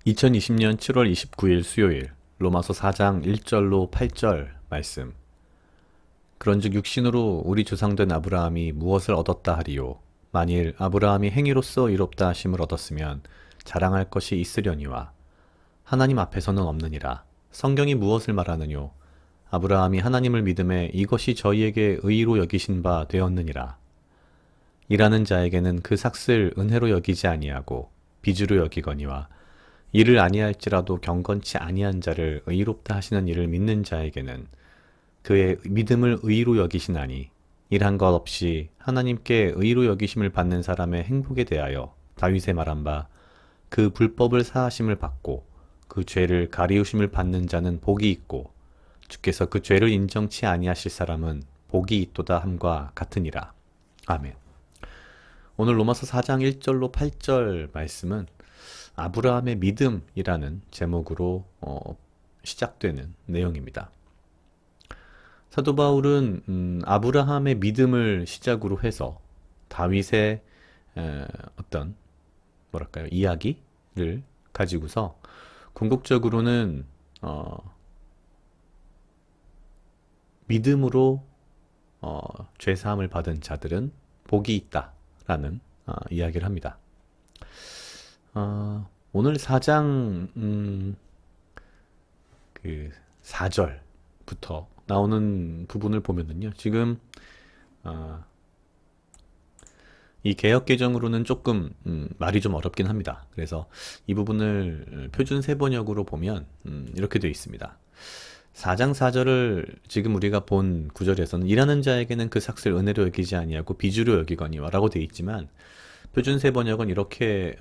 2020년 7월 29일 수요일 로마서 4장 1절로 8절 말씀. 그런즉 육신으로 우리 조상된 아브라함이 무엇을 얻었다 하리요. 만일 아브라함이 행위로서 의롭다 하심을 얻었으면 자랑할 것이 있으려니와 하나님 앞에서는 없느니라. 성경이 무엇을 말하느뇨. 아브라함이 하나님을 믿음에 이것이 저희에게 의로 여기신 바 되었느니라. 일하는 자에게는 그 삭슬 은혜로 여기지 아니하고 빚으로 여기거니와 일을 아니할지라도 경건치 아니한 자를 의롭다 하시는 이를 믿는 자에게는 그의 믿음을 의로 여기시나니 일한 것 없이 하나님께 의로 여기심을 받는 사람의 행복에 대하여 다윗의 말한 바 그 불법을 사하심을 받고 그 죄를 가리우심을 받는 자는 복이 있고 주께서 그 죄를 인정치 아니하실 사람은 복이 있도다 함과 같으니라. 아멘. 오늘 로마서 4장 1절로 8절 말씀은 아브라함의 믿음이라는 제목으로 시작되는 내용입니다. 사도 바울은 아브라함의 믿음을 시작으로 해서 다윗의 어떤 뭐랄까요 이야기를 가지고서 궁극적으로는 믿음으로 죄사함을 받은 자들은 복이 있다라는 이야기를 합니다. 오늘 4장 그 4절부터 나오는 부분을 보면은요. 지금 이 개역개정으로는 조금 말이 좀 어렵긴 합니다. 그래서 이 부분을 표준 세번역으로 보면 이렇게 되어 있습니다. 4장 4절을 지금 우리가 본 구절에서는 일하는 자에게는 그 삭슬 은혜로 여기지 아니하고 빚으로 여기거니와 라고 되어 있지만 표준 세번역은 이렇게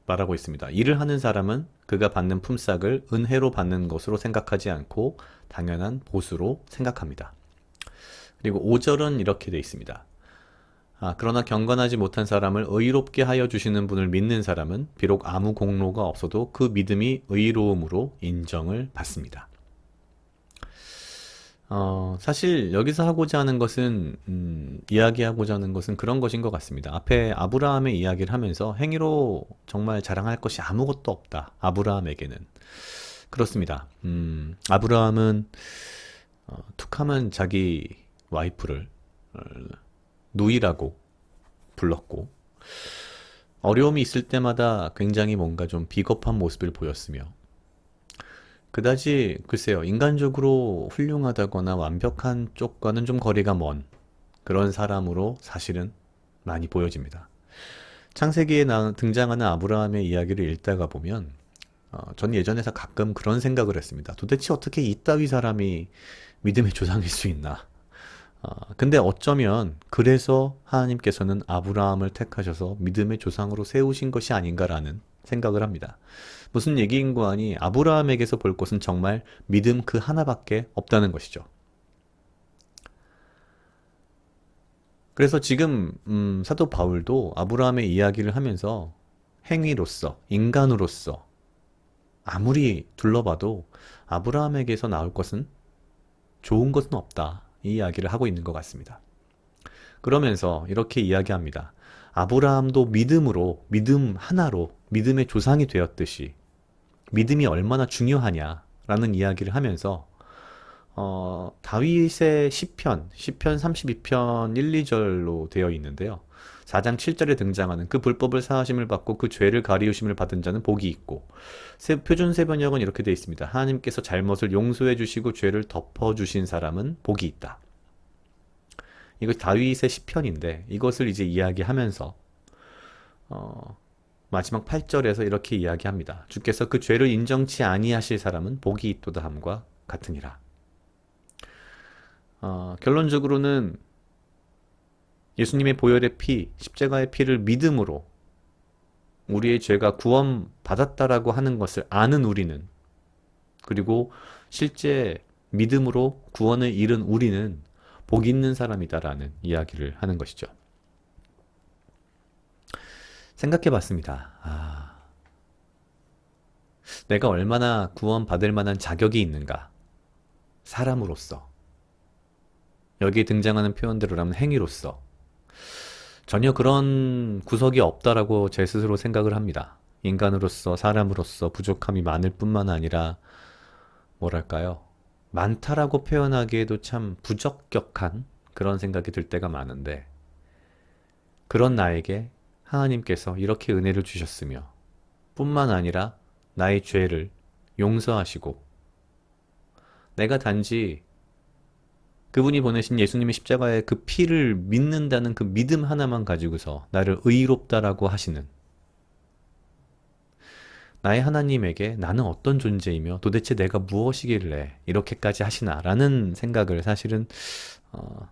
말하고 있습니다. 일을 하는 사람은 그가 받는 품삯을 은혜로 받는 것으로 생각하지 않고 당연한 보수로 생각합니다. 그리고 5절은 이렇게 되어 있습니다. 그러나 경건하지 못한 사람을 의롭게 하여 주시는 분을 믿는 사람은 비록 아무 공로가 없어도 그 믿음이 의로움으로 인정을 받습니다. 사실 여기서 하고자 하는 것은 이야기하고자 하는 것은 그런 것인 것 같습니다. 앞에 아브라함의 이야기를 하면서 행위로 정말 자랑할 것이 아무것도 없다. 아브라함에게는 그렇습니다. 아브라함은 툭하면 자기 와이프를 누이라고 불렀고 어려움이 있을 때마다 굉장히 뭔가 좀 비겁한 모습을 보였으며 그다지 글쎄요 인간적으로 훌륭하다거나 완벽한 쪽과는 좀 거리가 먼 그런 사람으로 사실은 많이 보여집니다. 창세기에 등장하는 아브라함의 이야기를 읽다가 보면 전 예전에서 가끔 그런 생각을 했습니다. 도대체 어떻게 이따위 사람이 믿음의 조상일 수 있나? 근데 어쩌면 그래서 하나님께서는 아브라함을 택하셔서 믿음의 조상으로 세우신 것이 아닌가라는 생각을 합니다. 무슨 얘기인고 하니 아브라함에게서 볼 것은 정말 믿음 그 하나밖에 없다는 것이죠. 그래서 지금 사도 바울도 아브라함의 이야기를 하면서 행위로서 인간으로서 아무리 둘러봐도 아브라함에게서 나올 것은 좋은 것은 없다. 이 이야기를 하고 있는 것 같습니다. 그러면서 이렇게 이야기합니다. 아브라함도 믿음으로, 믿음 하나로 믿음의 조상이 되었듯이 믿음이 얼마나 중요하냐라는 이야기를 하면서 다윗의 시편 32편 1, 2절로 되어 있는데요. 4장 7절에 등장하는 그 불법을 사하심을 받고 그 죄를 가리우심을 받은 자는 복이 있고 표준 세번역은 이렇게 되어 있습니다. 하나님께서 잘못을 용서해 주시고 죄를 덮어 주신 사람은 복이 있다. 이거 다윗의 시편인데 이것을 이제 이야기하면서 마지막 8절에서 이렇게 이야기합니다. 주께서 그 죄를 인정치 아니하실 사람은 복이 있도다 함과 같으니라. 결론적으로는 예수님의 보혈의 피, 십자가의 피를 믿음으로 우리의 죄가 구원받았다라고 하는 것을 아는 우리는 그리고 실제 믿음으로 구원을 이룬 우리는 복 있는 사람이다라는 이야기를 하는 것이죠. 생각해 봤습니다. 내가 얼마나 구원받을 만한 자격이 있는가? 사람으로서. 여기에 등장하는 표현대로라면 행위로서. 전혀 그런 구석이 없다라고 제 스스로 생각을 합니다. 인간으로서, 사람으로서 부족함이 많을 뿐만 아니라, 뭐랄까요? 많다라고 표현하기에도 참 부적격한 그런 생각이 들 때가 많은데, 그런 나에게 하나님께서 이렇게 은혜를 주셨으며, 뿐만 아니라 나의 죄를 용서하시고, 내가 단지 그분이 보내신 예수님의 십자가의 그 피를 믿는다는 그 믿음 하나만 가지고서 나를 의롭다라고 하시는 나의 하나님에게 나는 어떤 존재이며 도대체 내가 무엇이길래 이렇게까지 하시나라는 생각을 사실은 어,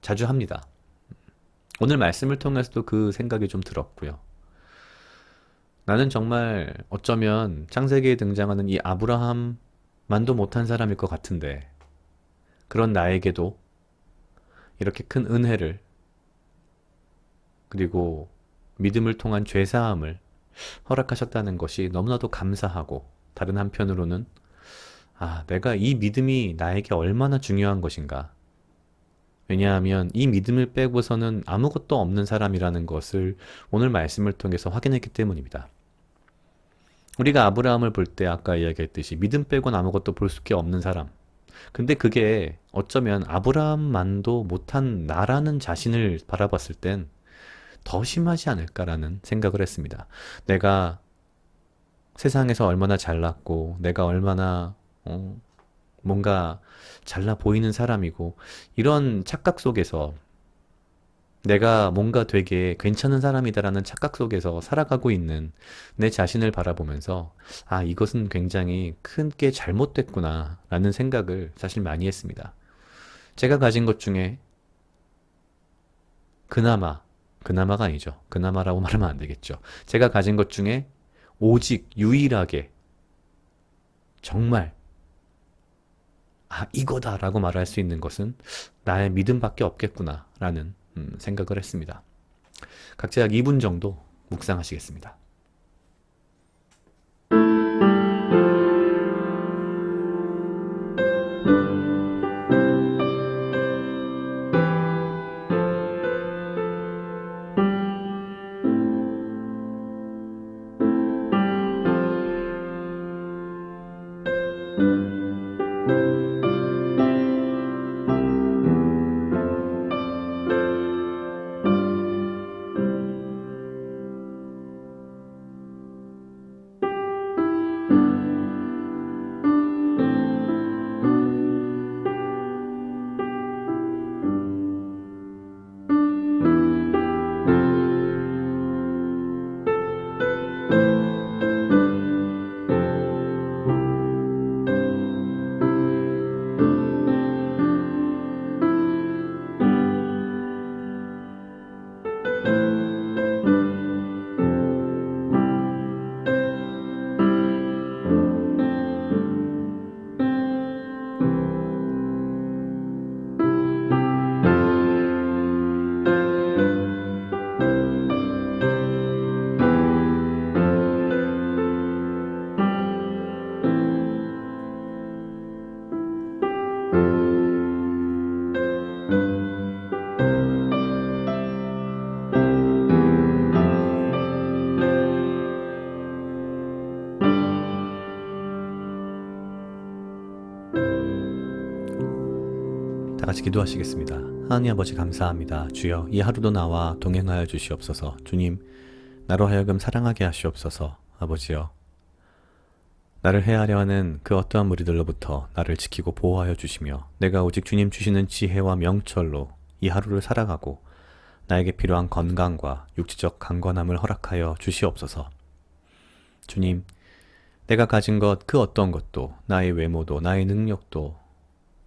자주 합니다. 오늘 말씀을 통해서도 그 생각이 좀 들었고요. 나는 정말 어쩌면 창세기에 등장하는 이 아브라함만도 못한 사람일 것 같은데 그런 나에게도 이렇게 큰 은혜를 그리고 믿음을 통한 죄사함을 허락하셨다는 것이 너무나도 감사하고 다른 한편으로는 내가 이 믿음이 나에게 얼마나 중요한 것인가. 왜냐하면 이 믿음을 빼고서는 아무것도 없는 사람이라는 것을 오늘 말씀을 통해서 확인했기 때문입니다. 우리가 아브라함을 볼 때 아까 이야기했듯이 믿음 빼고는 아무것도 볼 수가 없는 사람. 근데 그게 어쩌면 아브라함만도 못한 나라는 자신을 바라봤을 땐 더 심하지 않을까라는 생각을 했습니다. 내가 세상에서 얼마나 잘났고, 내가 얼마나, 뭔가 잘나 보이는 사람이고, 이런 착각 속에서 내가 뭔가 되게 괜찮은 사람이다라는 착각 속에서 살아가고 있는 내 자신을 바라보면서, 이것은 굉장히 크게 잘못됐구나라는 생각을 사실 많이 했습니다. 제가 가진 것 중에 그나마가 아니죠. 그나마라고 말하면 안 되겠죠. 제가 가진 것 중에 오직 유일하게 정말 이거다라고 말할 수 있는 것은 나의 믿음밖에 없겠구나라는 생각을 했습니다. 각자 약 2분 정도 묵상하시겠습니다. 다 같이 기도하시겠습니다. 하나님 아버지 감사합니다. 주여 이 하루도 나와 동행하여 주시옵소서. 주님 나로 하여금 사랑하게 하시옵소서. 아버지여 나를 해하려 하는 그 어떠한 무리들로부터 나를 지키고 보호하여 주시며 내가 오직 주님 주시는 지혜와 명철로 이 하루를 살아가고 나에게 필요한 건강과 육체적 강건함을 허락하여 주시옵소서. 주님 내가 가진 것 그 어떤 것도 나의 외모도 나의 능력도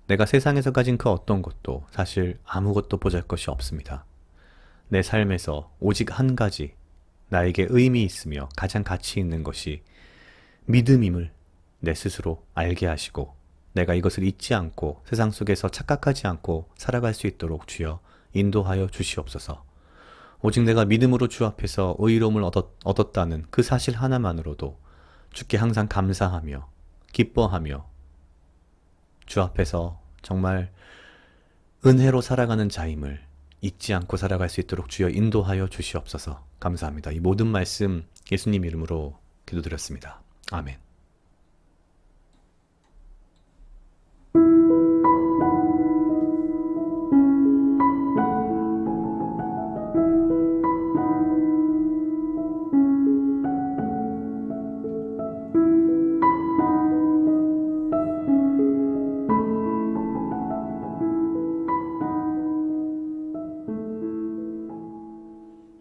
내가 세상에서 가진 그 어떤 것도 사실 아무것도 보잘것이 없습니다. 내 삶에서 오직 한 가지 나에게 의미 있으며 가장 가치 있는 것이 믿음임을 내 스스로 알게 하시고 내가 이것을 잊지 않고 세상 속에서 착각하지 않고 살아갈 수 있도록 주여 인도하여 주시옵소서. 오직 내가 믿음으로 주 앞에서 의로움을 얻었다는 그 사실 하나만으로도 주께 항상 감사하며 기뻐하며 주 앞에서 정말 은혜로 살아가는 자임을 잊지 않고 살아갈 수 있도록 주여 인도하여 주시옵소서. 감사합니다. 이 모든 말씀 예수님 이름으로 기도드렸습니다. 아멘.